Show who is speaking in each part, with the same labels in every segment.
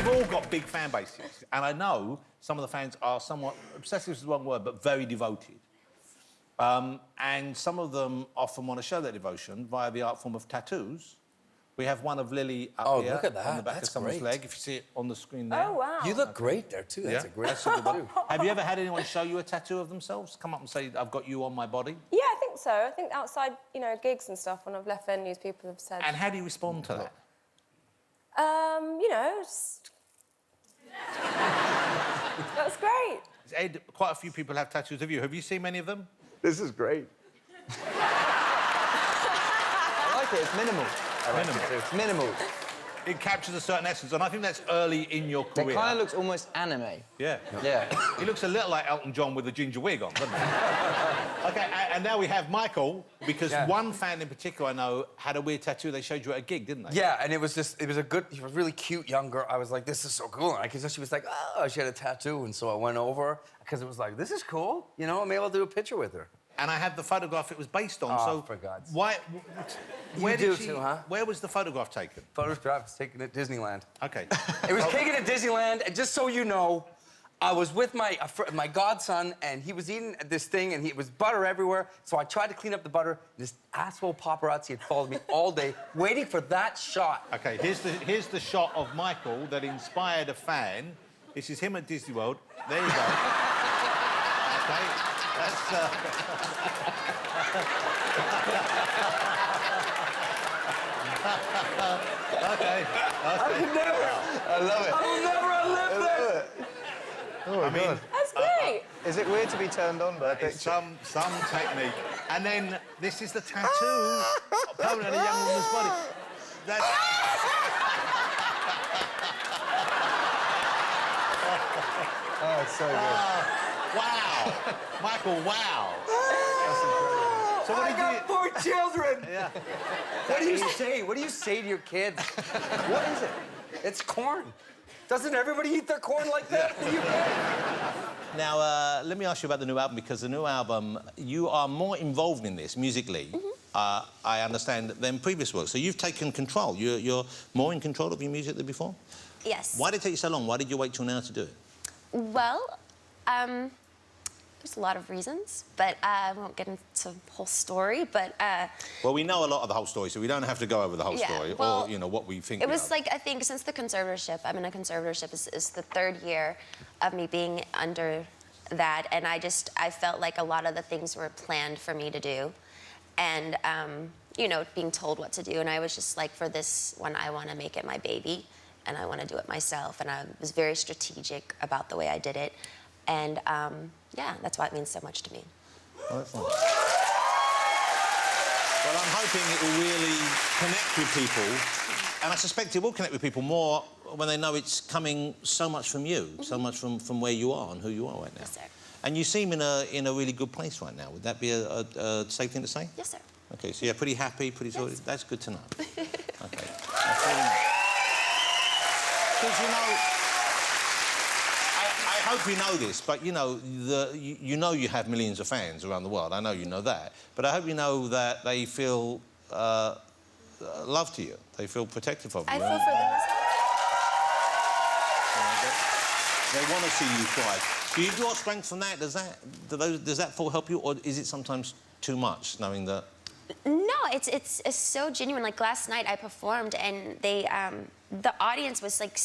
Speaker 1: They've all got big fan bases, and I know some of the fans are somewhat... obsessive is the wrong word, but very devoted. And some of them often want to show their devotion via the art form of tattoos. We have one of Lily up here
Speaker 2: look at that.
Speaker 1: on the back
Speaker 2: That's
Speaker 1: of someone's
Speaker 2: great.
Speaker 1: leg, if you see it on the screen there.
Speaker 3: Oh, wow.
Speaker 2: You look great there, too. That's a great tattoo.
Speaker 1: Have you ever had anyone show you a tattoo of themselves? Come up and say, I've got you on my body?
Speaker 3: Yeah, I think so. I think outside, you know, gigs and stuff, when I've left venues, people have said...
Speaker 1: And how do you respond to that?
Speaker 3: You know, just... That's great.
Speaker 1: Ed, quite a few people have tattoos of you. Have you seen many of them?
Speaker 4: This is great. I like it. It's minimal. It's minimal.
Speaker 1: It captures a certain essence, and I think that's early in your career.
Speaker 4: It kind of looks almost anime.
Speaker 1: Yeah.
Speaker 4: Yeah.
Speaker 1: He looks a little like Elton John with a ginger wig on, doesn't he? OK, and now we have Michael, because one fan in particular I know had a weird tattoo they showed you at a gig, didn't they?
Speaker 2: Yeah, and it was a good... She was really cute, young girl. I was like, this is so cool. And she was like, oh, she had a tattoo, and so I went over, because it was like, this is cool. You know, maybe I'll do a picture with her.
Speaker 1: And I had the photograph it was based on, so...
Speaker 2: for God's sake.
Speaker 1: Why... Where
Speaker 2: do
Speaker 1: did she...
Speaker 2: too, huh?
Speaker 1: Where was the photograph taken?
Speaker 2: Photograph was taken at Disneyland.
Speaker 1: OK.
Speaker 2: It was taken at Disneyland, and just so you know, I was with my godson, and he was eating this thing, and it was butter everywhere, so I tried to clean up the butter. This asshole paparazzi had followed me all day, waiting for that shot.
Speaker 1: OK, here's the shot of Michael that inspired a fan. This is him at Disney World. There you go. OK, that's... OK.
Speaker 2: I could never...
Speaker 4: I love it.
Speaker 2: I will never outlive this!
Speaker 4: Oh,
Speaker 1: I mean...
Speaker 3: That's great.
Speaker 4: Is it weird to be turned on by a
Speaker 1: It's
Speaker 4: picture?
Speaker 1: some technique. And then this is the tattoo permanent on a young woman's body. That's...
Speaker 4: Oh, it's so good.
Speaker 1: Wow. Michael, wow. So what
Speaker 2: I
Speaker 1: did
Speaker 2: got
Speaker 1: you...
Speaker 2: 4 children!
Speaker 1: Yeah.
Speaker 2: What do you say? What do you say to your kids? What is it? It's corn. Doesn't everybody eat their corn like that?
Speaker 1: Now, let me ask you about the new album, because the new album, you are more involved in this musically, I understand, than previous work. So you've taken control. You're more in control of your music than before?
Speaker 5: Yes.
Speaker 1: Why did it take you so long? Why did you wait till now to do it?
Speaker 5: Well, there's a lot of reasons, but I won't get into the whole story, but...
Speaker 1: Well, we know a lot of the whole story, so we don't have to go over the whole story,
Speaker 5: well,
Speaker 1: or, you know, what we think
Speaker 5: It
Speaker 1: we
Speaker 5: was
Speaker 1: know.
Speaker 5: like, I think, since the conservatorship, I'm in a conservatorship, is the 3rd year of me being under that, and I felt like a lot of the things were planned for me to do, and, you know, being told what to do, and I was just like, for this one, I want to make it my baby, and I want to do it myself, and I was very strategic about the way I did it, and, yeah, that's why it means so much to me.
Speaker 1: Oh, that's nice. Well, I'm hoping it will really connect with people, and I suspect it will connect with people more when they know it's coming so much from you, so much from where you are and who you are right now.
Speaker 5: Yes, sir.
Speaker 1: And you seem in a really good place right now. Would that be a safe thing to say?
Speaker 5: Yes, sir.
Speaker 1: OK, so you're pretty happy, pretty sorted.
Speaker 5: Yes.
Speaker 1: That's good to know. OK. That's really nice. Because, you know... I hope you know this, but, you know, you know you have millions of fans around the world. I know you know that. But I hope you know that they feel love to you. They feel protective of you.
Speaker 5: I feel for them as well.
Speaker 1: They want to see you thrive. Do you draw strength from that? Does that thought help you, or is it sometimes too much, knowing that...
Speaker 5: No, it's so genuine. Like, last night I performed, and they, the audience was, like...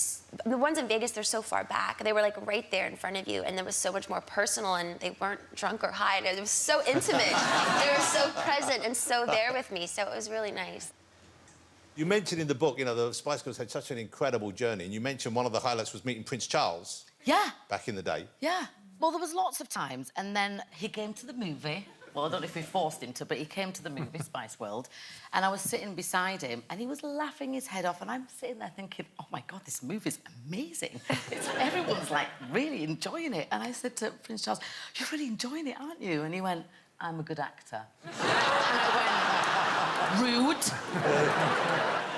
Speaker 5: The ones in Vegas, they're so far back. They were, like, right there in front of you, and it was so much more personal, and they weren't drunk or high. And it was so intimate. They were so present and so there with me, so it was really nice.
Speaker 1: You mentioned in the book, you know, the Spice Girls had such an incredible journey, and you mentioned one of the highlights was meeting Prince Charles.
Speaker 6: Yeah.
Speaker 1: Back in the day.
Speaker 6: Yeah. Well, there was lots of times, and then he came to the movie. Well, I don't know if we forced him to, but he came to the movie, Spice World, and I was sitting beside him, and he was laughing his head off, and I'm sitting there thinking, oh, my God, this movie's amazing. Everyone's, like, really enjoying it. And I said to Prince Charles, you're really enjoying it, aren't you? And he went, I'm a good actor. And I went, rude.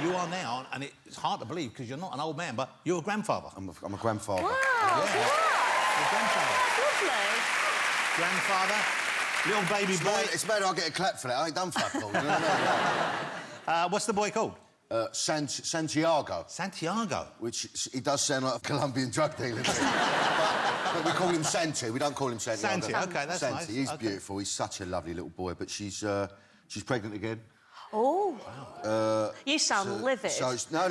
Speaker 1: You are now, and it's hard to believe, because you're not an old man, but you're a grandfather.
Speaker 7: I'm a grandfather.
Speaker 3: Wow,
Speaker 1: Yeah.
Speaker 3: wow.
Speaker 1: You're a grandfather.
Speaker 3: Lovely.
Speaker 1: Grandfather, little baby boy.
Speaker 7: It's better I get a clap for that. I ain't done fuck all, you know what I mean?
Speaker 1: What's the boy called?
Speaker 7: Santiago.
Speaker 1: Santiago.
Speaker 7: Which he does sound like a Colombian drug dealer. but we call him Santi. We don't call him Santiago.
Speaker 1: Santi, OK, that's
Speaker 7: Santi.
Speaker 1: nice.
Speaker 7: He's
Speaker 1: OK.
Speaker 7: beautiful. He's such a lovely little boy. But she's pregnant again.
Speaker 8: Oh. Wow. You sound livid.
Speaker 7: So no.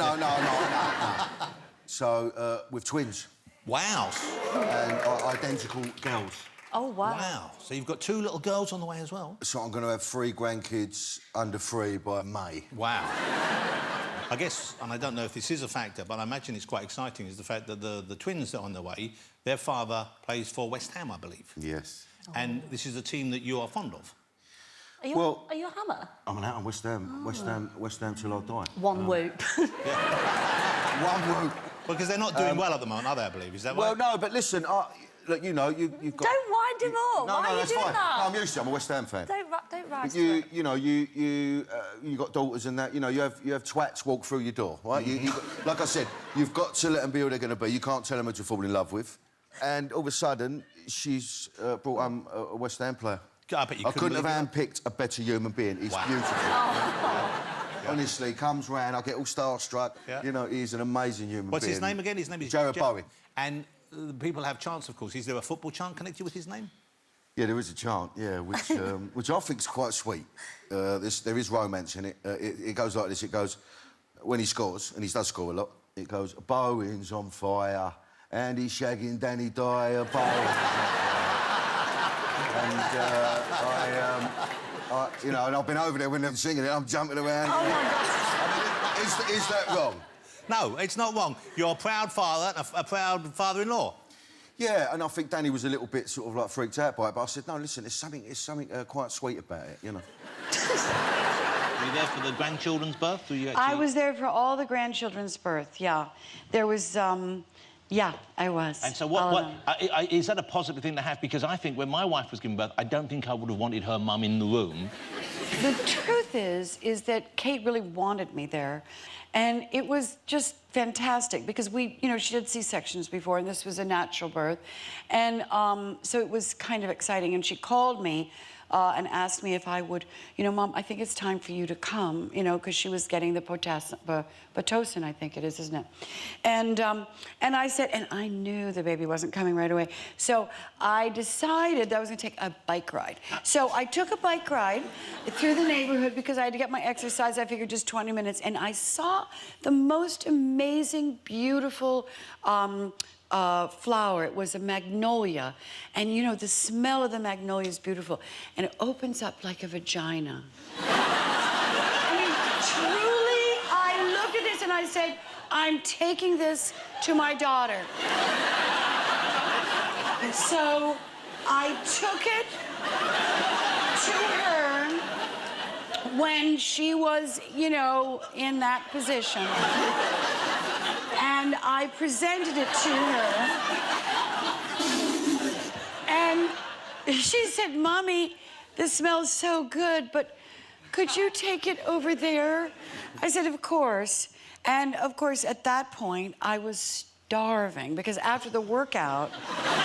Speaker 7: So with twins.
Speaker 1: Wow.
Speaker 7: And identical girls.
Speaker 8: Oh, wow.
Speaker 1: Wow. So you've got 2 little girls on the way as well?
Speaker 7: So I'm going to have 3 grandkids under 3 by May.
Speaker 1: Wow. I guess, and I don't know if this is a factor, but I imagine it's quite exciting, is the fact that the twins that are on the way, their father plays for West Ham, I believe.
Speaker 7: Yes.
Speaker 1: And this is a team that you are fond of.
Speaker 8: Are you a Hammer?
Speaker 7: I'm an out on West Ham.
Speaker 8: Oh.
Speaker 7: West Ham till I die.
Speaker 8: One whoop.
Speaker 7: One whoop.
Speaker 1: Because they're not doing well at the moment, are they, I believe? Is that
Speaker 7: Well,
Speaker 1: right?
Speaker 7: no, but listen, look, you know, you've got...
Speaker 8: Don't wind him up.
Speaker 7: No,
Speaker 8: Why are you
Speaker 7: that's
Speaker 8: doing
Speaker 7: fine.
Speaker 8: that?
Speaker 7: No, I'm used to it. I'm a West Ham fan.
Speaker 3: Don't rise.
Speaker 7: You know, you got daughters and that. You know, you have twats walk through your door, right? Like I said, you've got to let them be who they're going to be. You can't tell them who to fall in love with. And all of a sudden, she's brought a West Ham player.
Speaker 1: I bet you
Speaker 7: I couldn't have handpicked a better human being. He's beautiful. Honestly, comes round, I get all starstruck.
Speaker 1: Yeah.
Speaker 7: You know, he's an amazing human being.
Speaker 1: What's his name again? His name is...
Speaker 7: Jared Bowen.
Speaker 1: And the people have chants, of course. Is there a football chant connected with his name?
Speaker 7: Yeah, there is a chant, yeah, which I think's quite sweet. There is romance in it. It goes like this, it goes... When he scores, and he does score a lot, it goes, Bowen's on fire, and he's shagging Danny Dyer, Bowen's on fire. And you know, and I've been over there when they're singing it, I'm jumping around.
Speaker 8: Oh, my God.
Speaker 7: I mean, is that wrong?
Speaker 1: No, it's not wrong. You're a proud father and a proud father-in-law.
Speaker 7: Yeah, and I think Danny was a little bit sort of like freaked out by it, but I said, no, listen, there's something quite sweet about it, you know.
Speaker 1: Were you there for the grandchildren's birth? Were you actually...
Speaker 9: I was there for all the grandchildren's birth, yeah. There was, yeah, I was.
Speaker 10: And so is that a positive thing to have? Because I think when my wife was giving birth, I don't think I would have wanted her mum in the room.
Speaker 9: The truth is that Kate really wanted me there. And it was just fantastic because she did C-sections before and this was a natural birth. And so it was kind of exciting. And she called me and asked me if I would, Mom, I think it's time for you to come, because she was getting the Pitocin, I think it is, isn't it? And I said, and I knew the baby wasn't coming right away. So I decided that I was going to take a bike ride. So I took a bike ride through the neighborhood because I had to get my exercise. I figured just 20 minutes. And I saw the most amazing, beautiful flower. It was a magnolia. And, the smell of the magnolia is beautiful. And it opens up like a vagina. I mean, truly, I looked at this and I said, I'm taking this to my daughter. So I took it to her when she was, in that position. And I presented it to her. And she said, Mommy, this smells so good, but could you take it over there? I said, of course. And of course, at that point, I was starving because after the workout,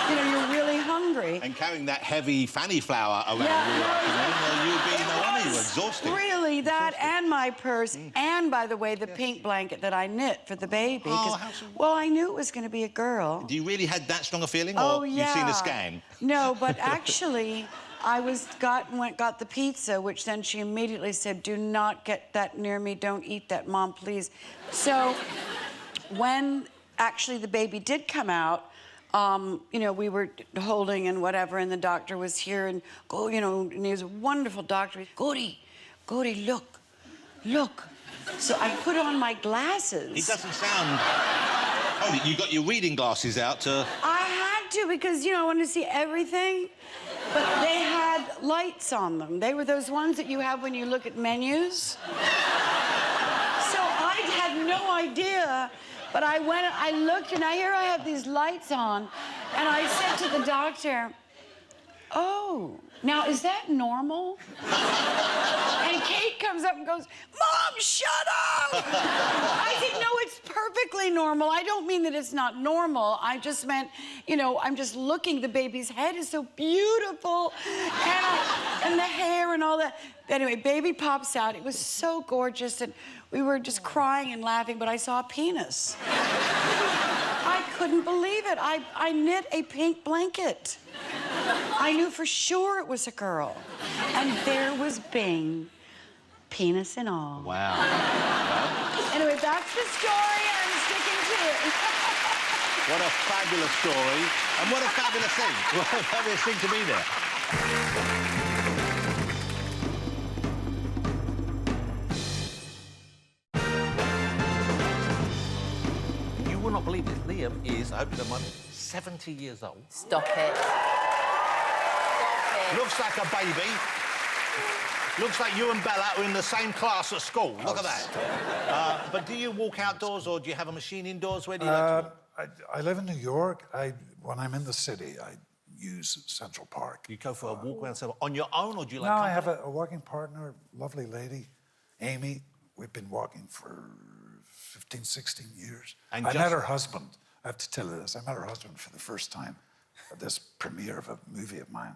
Speaker 9: you're really hungry.
Speaker 1: And carrying that heavy fanny flower around you were exhausted.
Speaker 9: Really, that and my purse, and by the way, the pink blanket that I knit for the baby.
Speaker 1: Oh,
Speaker 9: well, I knew it was going to be a girl.
Speaker 1: Do you really had that strong a feeling, or
Speaker 9: Oh, yeah.
Speaker 1: you've seen a scan?
Speaker 9: No, but actually, I got the pizza, which then she immediately said, do not get that near me, don't eat that, Mom, please. So when actually the baby did come out, we were holding and whatever, and the doctor was here, and and he was a wonderful doctor. Gori, look. So I put on my glasses.
Speaker 1: It doesn't sound... Oh, you got your reading glasses out to...
Speaker 9: I had to because, I wanted to see everything, but they had lights on them. They were those ones that you have when you look at menus. So I had no idea. But I looked, and here I have these lights on, and I said to the doctor, Oh, now is that normal? And Kate comes up and goes, Mom, shut up! I said, no, it's perfectly normal. I don't mean that it's not normal. I just meant, you know, I'm just looking. The baby's head is so beautiful. And the hair and all that. Anyway, baby pops out. It was so gorgeous. And we were just crying and laughing, but I saw a penis. I couldn't believe it. I knit a pink blanket. I knew for sure it was a girl. And there was Bing, penis and all.
Speaker 10: Wow.
Speaker 9: Anyway, that's the story, and I'm sticking to it.
Speaker 1: What a fabulous story. And what a fabulous thing. What a fabulous thing to be there. You will not believe this. Liam is, I hope you don't mind, 70 years old.
Speaker 8: Stop it.
Speaker 1: Looks like a baby. Looks like you and Bella are in the same class at school. Look at that. But do you walk outdoors or do you have a machine indoors? Where do you like to walk?
Speaker 11: I live in New York. When I'm in the city, I use Central Park.
Speaker 1: You go for a walk around on your own or do you like
Speaker 11: No,
Speaker 1: company?
Speaker 11: I have a working partner, lovely lady, Amy. We've been walking for 15, 16 years.
Speaker 1: And
Speaker 11: I met her husband. I have to tell you this. I met her husband for the first time at this premiere of a movie of mine.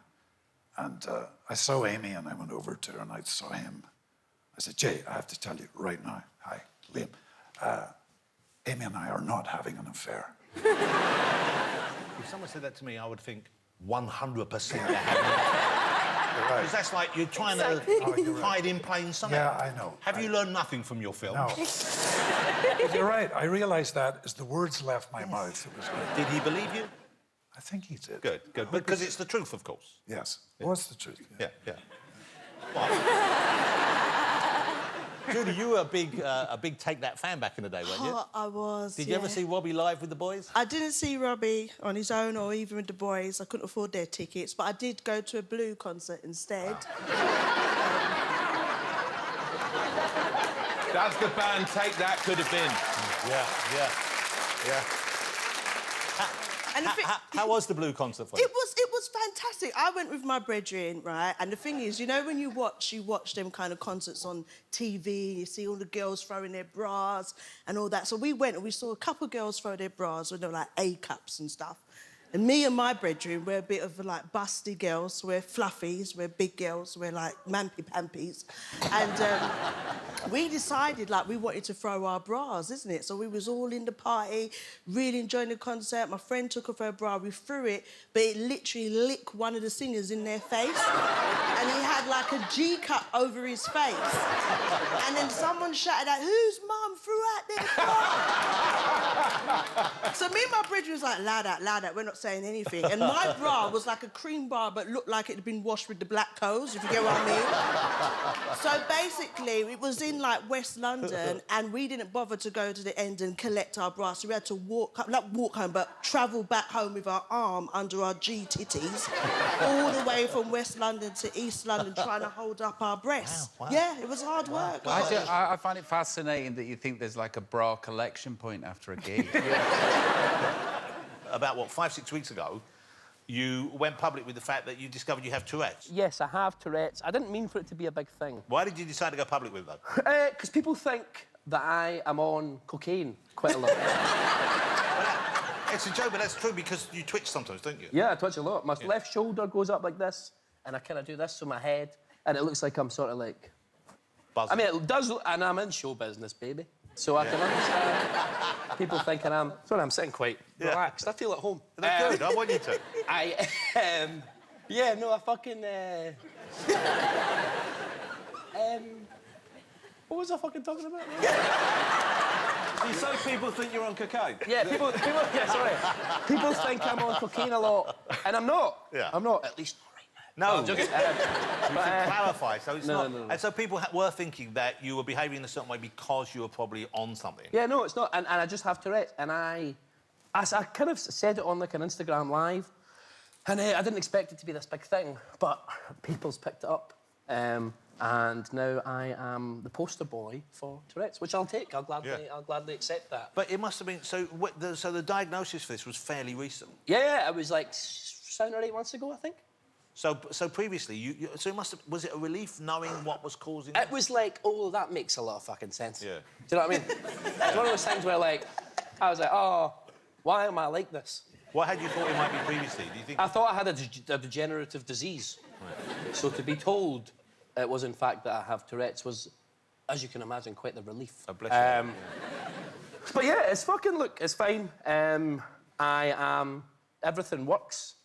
Speaker 11: And I saw Amy and I went over to her and I saw him. I said, Jay, I have to tell you right now. Hi, Liam. Amy and I are not having an affair.
Speaker 1: If someone said that to me, I would think 100% they're having it. Because that's like you're trying to hide in plain sight.
Speaker 11: Yeah, I know.
Speaker 1: Have you learned nothing from your film?
Speaker 11: No. But you're right. I realised that as the words left my mouth. It was like,
Speaker 1: Did he believe you?
Speaker 11: I think he did.
Speaker 1: Good, good. Because it's the truth, of course.
Speaker 11: Yes. What's the truth?
Speaker 1: Yeah, yeah. Judy, you were a big Take That fan back in the day, weren't you?
Speaker 12: Oh, I was.
Speaker 1: Did you ever see Robbie live with the boys?
Speaker 12: I didn't see Robbie on his own or even with the boys. I couldn't afford their tickets, but I did go to a Blue concert instead.
Speaker 10: That's the band Take That could have been.
Speaker 1: Yeah.
Speaker 12: And
Speaker 1: How was the Blue concert for you?
Speaker 12: It was fantastic. I went with my brethren, right? And the thing is, you know, when you watch them kind of concerts on TV, you see all the girls throwing their bras and all that. So we went and we saw a couple of girls throw their bras with, like, A-cups and stuff. And me and my brethren, we're a bit of, like, busty girls. We're fluffies, we're big girls, we're, like, mampy-pampies. And we decided, like, we wanted to throw our bras, isn't it? So we was all in the party, really enjoying the concert. My friend took off her bra, we threw it, but it literally licked one of the singers in their face. And he had, like, a G-cup over his face. And then someone shouted out, whose mum threw out their bra? So me and my brethren was like, loud out, we're not saying anything. And my bra was like a cream bar, but looked like it had been washed with the black coals, if you get what I mean. So basically, it was in, like, West London, and we didn't bother to go to the end and collect our bra, so we had to not walk home, but travel back home with our arm under our G-titties, all the way from West London to East London, trying to hold up our breasts.
Speaker 1: Wow.
Speaker 12: Yeah, it was hard work.
Speaker 13: I find it fascinating that you think there's, like, a bra collection point after a gig.
Speaker 1: About, 5-6 weeks ago, you went public with the fact that you discovered you have Tourette's.
Speaker 14: Yes, I have Tourette's. I didn't mean for it to be a big thing.
Speaker 1: Why did you decide to go public with that?
Speaker 14: Because people think that I am on cocaine quite a lot.
Speaker 1: It's a joke, but that's true because you twitch sometimes, don't you?
Speaker 14: Yeah, I twitch a lot. My left shoulder goes up like this, and I kind of do this with my head, and it looks like I'm sort of like...
Speaker 1: Buzzing.
Speaker 14: I mean, it does, and I'm in show business, baby. So I can understand people thinking I'm... Sorry, I'm sitting quite relaxed. I feel at home.
Speaker 1: That's good. I want you to.
Speaker 14: Yeah, no, I fucking... What was I fucking talking about?
Speaker 10: You say people think you're on cocaine?
Speaker 14: Yeah, people People think I'm on cocaine a lot, and I'm not.
Speaker 1: Yeah.
Speaker 14: I'm not, at least not right now.
Speaker 1: No.
Speaker 14: I'm joking.
Speaker 1: Clarify, so it's not...
Speaker 14: No.
Speaker 1: And so people were thinking that you were behaving in a certain way because you were probably on something.
Speaker 14: Yeah, no, it's not. And I just have Tourette's, and I kind of said it on, like, an Instagram Live, and I didn't expect it to be this big thing, but people's picked it up. And now I am the poster boy for Tourette's, which I'll take. I'll gladly accept that.
Speaker 1: But it must have been... So the diagnosis for this was fairly recent?
Speaker 14: Yeah, it was like 7 or 8 months ago, I think.
Speaker 1: So previously, so it must have, was it a relief knowing what was causing
Speaker 14: It was like, oh, that makes a lot of fucking sense.
Speaker 1: Yeah.
Speaker 14: Do you know what I mean? It's one of those things where, like, I was like, oh, why am I like this?
Speaker 1: What had you thought it might be previously? Do you think?
Speaker 14: I thought I had a degenerative disease. Right. So to be told it was, in fact, that I have Tourette's was, as you can imagine, quite the relief.
Speaker 1: Oh, bless you.
Speaker 14: But yeah, it's fucking, look, it's fine. I am, everything works.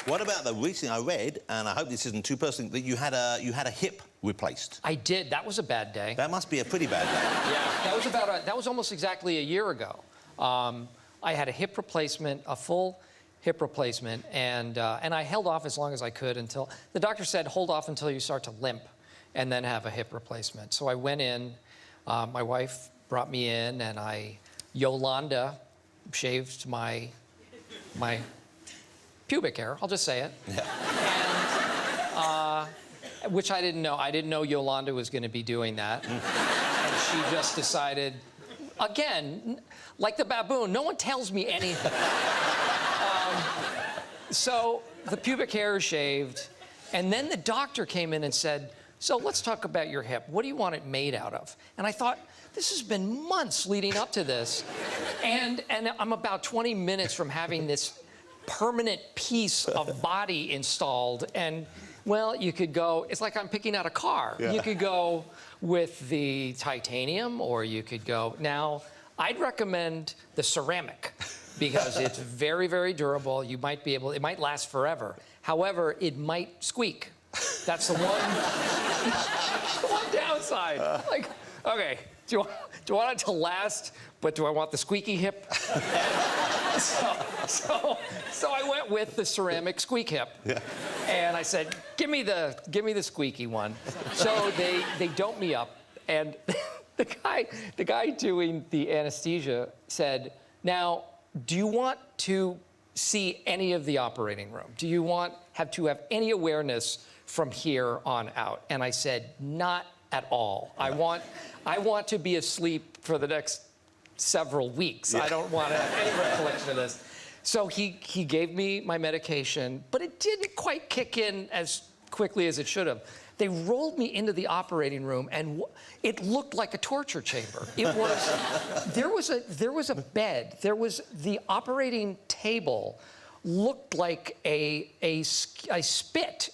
Speaker 1: What about the recently I read, and I hope this isn't too personal, that you had a hip replaced?
Speaker 15: I did. That was a bad day.
Speaker 1: That must be a pretty bad day.
Speaker 15: Yeah, that was almost exactly a year ago. I had a hip replacement, a full hip replacement, and I held off as long as I could until the doctor said hold off until you start to limp, and then have a hip replacement. So I went in. My wife brought me in, and Yolanda shaved my pubic hair. I'll just say it. Yeah. And, which I didn't know. I didn't know Yolanda was going to be doing that. And she just decided, again, like the baboon, no one tells me anything. So the pubic hair is shaved, and then the doctor came in and said, so let's talk about your hip. What do you want it made out of? And I thought, this has been months leading up to this. And I'm about 20 minutes from having this permanent piece of body installed. And, well, you could go, it's like I'm picking out a car. Yeah. You could go with the titanium, or you could go, now, I'd recommend the ceramic because it's very, very durable. You might be able, it might last forever. However, it might squeak. That's the one downside. Like, okay, do you want it to last, but do I want the squeaky hip? So I went with the ceramic squeak hip. Yeah. And I said, give me the squeaky one. So they doped me up, and the guy doing the anesthesia said, now, do you want to see any of the operating room? Do you want to have any awareness from here on out? And I said, not at all. I want to be asleep for the next several weeks. Yeah. I don't want to have any recollection of this. So he gave me my medication, but it didn't quite kick in as quickly as it should have. They rolled me into the operating room, and it looked like a torture chamber. It was, there was a bed. There was the operating table looked like a spit,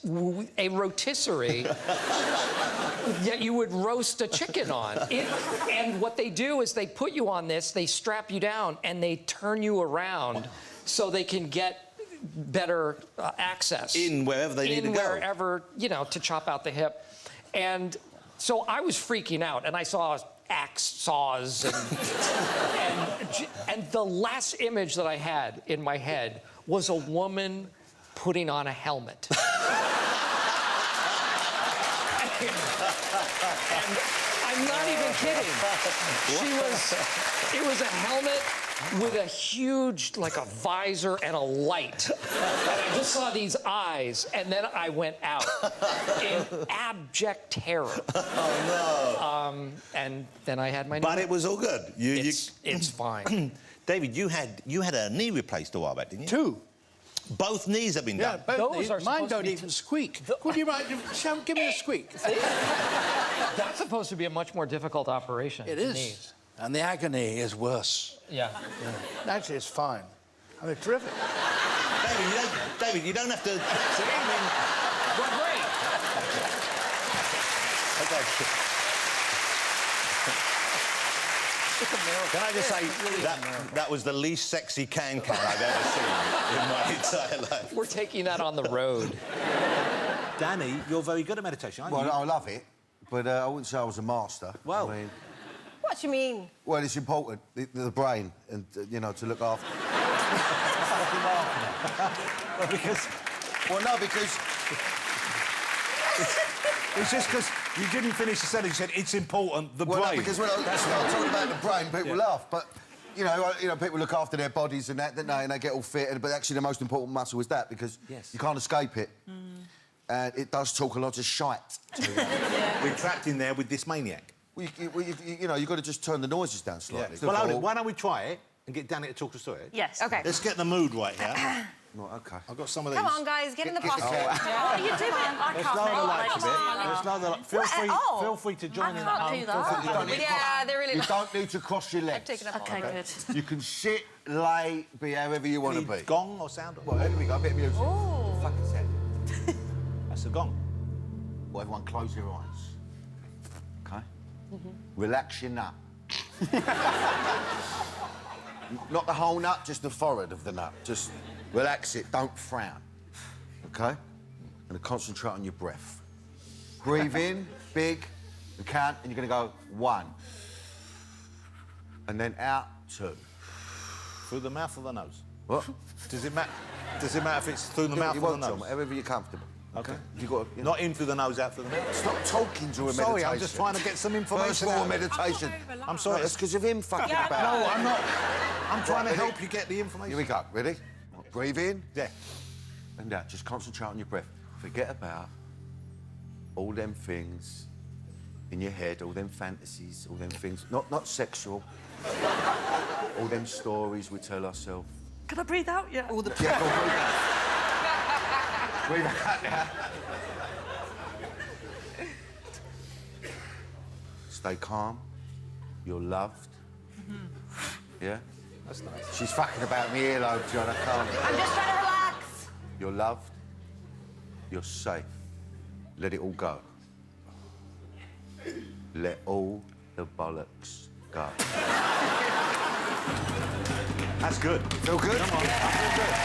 Speaker 15: a rotisserie that you would roast a chicken on. And what they do is they put you on this, they strap you down, and they turn you around so they can get better access.
Speaker 1: In wherever they need to go.
Speaker 15: Wherever, to chop out the hip. And so I was freaking out, and I saw axe saws, and the last image that I had in my head was a woman putting on a helmet. And I'm not even kidding. It was a helmet with a huge, like a visor and a light. And I just saw these eyes, and then I went out in abject terror.
Speaker 1: Oh, no.
Speaker 15: And then I had my
Speaker 1: But it was all good.
Speaker 15: It's fine.
Speaker 1: David, you had a knee replaced a while back, didn't you?
Speaker 16: Two.
Speaker 1: Both knees have been done.
Speaker 16: Yeah, both knees. Mine don't even squeak. Would you mind? Give me a squeak.
Speaker 15: That's supposed to be a much more difficult operation.
Speaker 16: It is.
Speaker 15: Knees.
Speaker 16: And the agony is worse.
Speaker 15: Yeah.
Speaker 16: Actually, it's fine. I mean, terrific.
Speaker 1: David, you don't have to...
Speaker 15: We're great.
Speaker 1: Okay. Can I just say that was the least sexy can I've ever seen in my entire life.
Speaker 15: We're taking that on the road.
Speaker 1: Danny, you're very good at meditation, aren't you?
Speaker 7: Well, I love it, but I wouldn't say I was a master.
Speaker 1: Well...
Speaker 7: I mean,
Speaker 3: What do you mean?
Speaker 7: well, it's important, the brain, and, to look after.
Speaker 1: Well, because...
Speaker 7: Well, no, because...
Speaker 1: It's just because you didn't finish the sentence. You said it's important, the brain.
Speaker 7: No, because when I start talking about the brain, people laugh. But you know, people look after their bodies and that, don't they? And they get all fit. But actually, the most important muscle is that because you can't escape it. And it does talk a lot of shite.
Speaker 1: We're trapped in there with this maniac.
Speaker 7: Well, you've got to just turn the noises down slightly.
Speaker 1: Yeah. Well, hold it. Why don't we try it? and get Danny to talk us through it?
Speaker 8: Yes.
Speaker 3: Okay.
Speaker 1: Let's get the mood right here.
Speaker 7: Right, OK.
Speaker 1: I've got some of these.
Speaker 3: Come on, guys, get in the pocket.
Speaker 8: What are you doing? I
Speaker 1: Let's
Speaker 8: can't
Speaker 1: lower the
Speaker 8: make
Speaker 1: lights a bit.
Speaker 8: it.
Speaker 1: Let's lower the lights. Feel free to join in at
Speaker 8: can't
Speaker 1: home.
Speaker 8: do
Speaker 1: Feel free to
Speaker 8: that.
Speaker 1: join in.
Speaker 3: Yeah, they're really
Speaker 7: You don't need to cross your legs.
Speaker 3: taken up
Speaker 8: Okay, good.
Speaker 7: You can sit, lay, be however you want to be.
Speaker 1: Gong or sound?
Speaker 7: Well, here we go, a bit of music.
Speaker 3: Ooh.
Speaker 7: Fucking set.
Speaker 1: That's a gong.
Speaker 7: Well, everyone close your eyes. OK? Relax your nut. Not the whole nut, just the forehead of the nut. Just relax it, don't frown. OK? And concentrate on your breath. Breathe in, big, and count, and you're going to go 1. And then out, 2.
Speaker 1: Through the mouth or the nose?
Speaker 7: What?
Speaker 1: Does it matter if it's through the mouth
Speaker 7: you
Speaker 1: or the
Speaker 7: want, John,
Speaker 1: nose?
Speaker 7: wherever you're comfortable.
Speaker 1: OK.
Speaker 7: You got to,
Speaker 1: Not in through the nose, out through the mouth.
Speaker 7: Stop talking to a meditation.
Speaker 1: Sorry, I'm just trying to get some information
Speaker 7: First of all,
Speaker 1: out.
Speaker 7: meditation.
Speaker 1: I'm sorry.
Speaker 7: That's because of him fucking about.
Speaker 1: No, I'm not. I'm trying to
Speaker 7: Ready?
Speaker 1: help you get the information.
Speaker 7: Here we go. Ready? Breathe in.
Speaker 1: Yeah.
Speaker 7: And out. Just concentrate on your breath. Forget about all them things in your head, all them fantasies, all them things. Not sexual. All them stories we tell ourselves.
Speaker 8: Can I breathe out? Yeah.
Speaker 12: All the
Speaker 7: Yeah, go breathe out. Breathe out now. Stay calm. You're loved. Yeah?
Speaker 1: That's nice.
Speaker 7: She's fucking about me earlobe, John. I can't.
Speaker 8: I'm just trying to relax.
Speaker 7: You're loved. You're safe. Let it all go. Let all the bollocks go.
Speaker 1: That's good.
Speaker 7: Feel good?
Speaker 1: Come on. I feel good.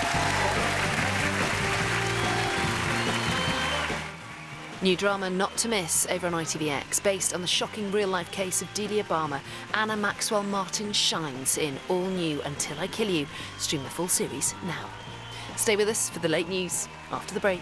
Speaker 17: New drama not to miss over on ITVX, based on the shocking real-life case of Delia Balmer. Anna Maxwell Martin shines in all new Until I Kill You. Stream the full series now. Stay with us for the late news after the break.